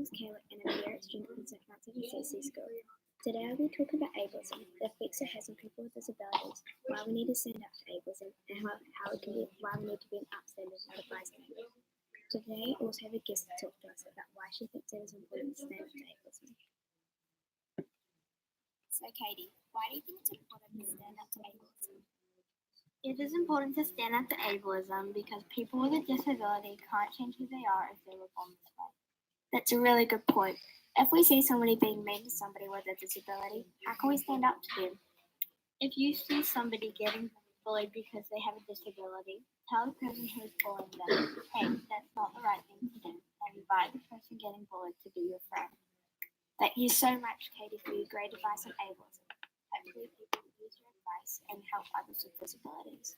is Kayla and I'm here at student in St. Francis CC School. Today I'll be talking about ableism, the effects it has on people with disabilities, why we need to stand up to ableism, and why we need to be an upstander, not a bystander. Today I also have a guest to talk to us about why she thinks it is important to stand up to ableism. So Katie, why do you think it's important to stand up to ableism? It is important to stand up to ableism because people with a disability can't change who they are if they were born this way. That's a really good point. If we see somebody being mean to somebody with a disability, how can we stand up to them? If you see somebody getting bullied because they have a disability, tell the person who is bullying them, hey, that's not the right thing to do, and invite the person getting bullied to be your friend. Thank you so much, Katie, for your great advice on ableism. Hopefully people will use your advice and help others with disabilities.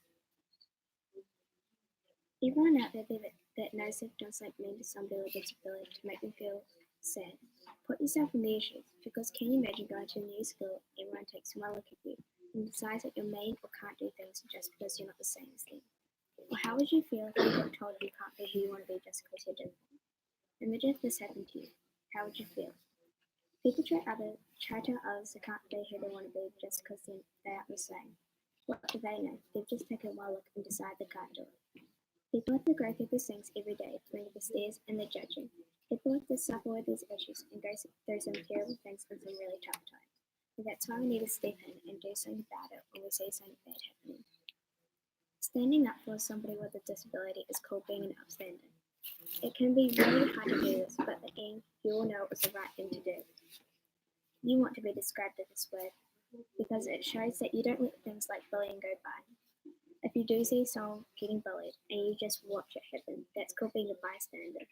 Everyone out there that knows they've done something mean to somebody with a disability to make them feel sad. Put yourself in their shoes, because can you imagine going to a new school, everyone takes one look at you and decides that you're mean or can't do things just because you're not the same as them? Or how would you feel if you got told you can't be who you want to be just because you're different? Imagine if this happened to you. How would you feel? People try to tell others they can't be who they want to be just because they aren't the same. What do they know? They've just taken one look and decided they can't do it. People have to go through these things every day, through the stares and the judging. People have to suffer with these issues and go through some terrible things and some really tough times. And that's why we need to step in and do something about it when we see something bad happening. Standing up for somebody with a disability is called being an upstander. It can be really hard to do this, but at the end, you will know it was the right thing to do. You want to be described as this word because it shows that you don't let things like bullying go by. If you do see someone getting bullied and you just watch it happen, that's called being a bystander.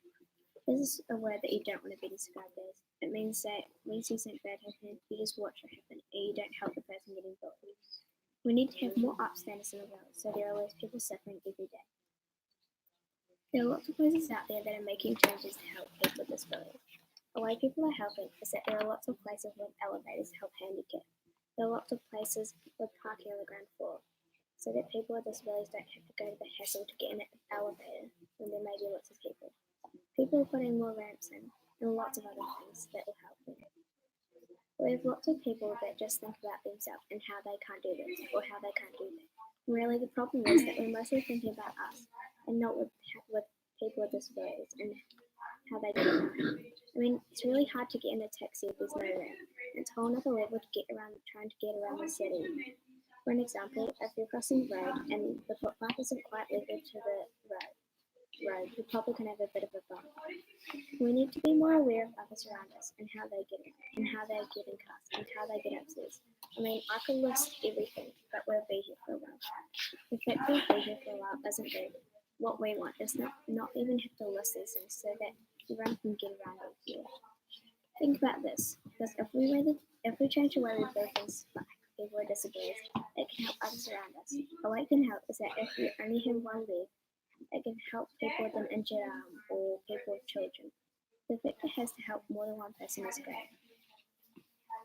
This is a word that you don't want to be described as. It means that when you see something bad happen, you just watch it happen and you don't help the person getting bullied. We need to have more upstanders in the world so there are less people suffering every day. There are lots of places out there that are making changes to help people with disabilities. The way people are helping is that there are lots of places with elevators to help handicapped. There are lots of places with parking on the ground floor, so that people with disabilities don't have to go to the hassle to get in an elevator when there may be lots of people. People are putting more ramps in and lots of other things that will help them. We have lots of people that just think about themselves and how they can't do this or how they can't do that. And really the problem is that we're mostly thinking about us and not with people with disabilities and how they get around. I mean, it's really hard to get in a taxi if there's no ramp. It's a whole other level to get around, trying to get around the city. For an example, if you're crossing the road and the footpath isn't quite level to the road, you probably can have a bit of a bump. We need to be more aware of others around us and how they get in, and how they get in cars, and how they get upstairs. I mean, I could list everything, but we'll be here for a while. The fact that we'll be here for a while doesn't mean what we want is not even have to list these things so that everyone can get around it here. Think about this, because if we change the way we do things for people with disabilities, it can help others around us. A way it can help is that if you only have one leg, it can help people with an injured arm or people with children. The fact it has to help more than one person is great.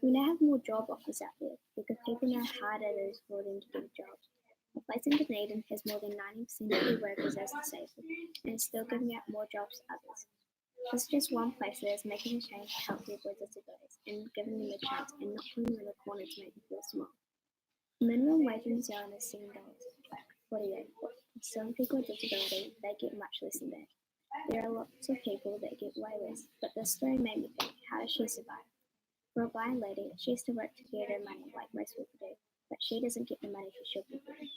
We now have more job offers out there because people know how hard it is for them to get a job. A place in Dunedin has more than 90% of their workers as disabled and is still giving out more jobs to others. This is just one place that is making a change to help people with disabilities and giving them a chance and not putting them in a corner to make them feel small. The minimum wage in New Zealand is $7.48. For some people with disability, they get much less than that. There are lots of people that get way less, but this story made me think, how does she survive? For a blind lady, she has to work to get her money like most people do, but she doesn't get the money she should be getting.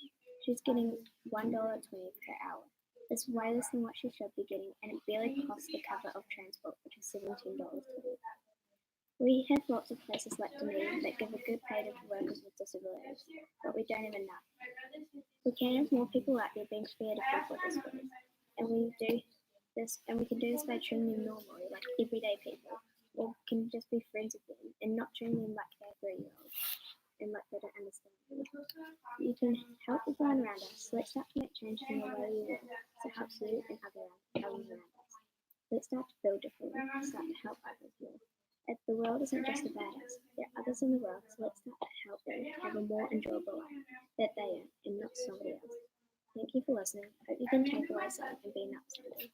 She's getting $1.20 per hour. It's way less than what she should be getting, and it barely costs the cover of transport, which is $17.20. We have lots of places like Dunedin that give a good pay to workers with disabilities, but we don't have enough. We can have more people out there being fair to people with disabilities, and we can do this by treating them normally, like everyday people, or can just be friends with them and not treating them like they're 3-year-olds and like they don't understand them. You can help everyone around us, so let's start to make changes in the way we live, so it helps you and others around us. Let's start to feel differently, start to help others more. If the world isn't just about us, there are others in the world, so let's start to help them have a more enjoyable life that they are and not somebody else. Thank you for listening. Hope you can take away something and be an upstander.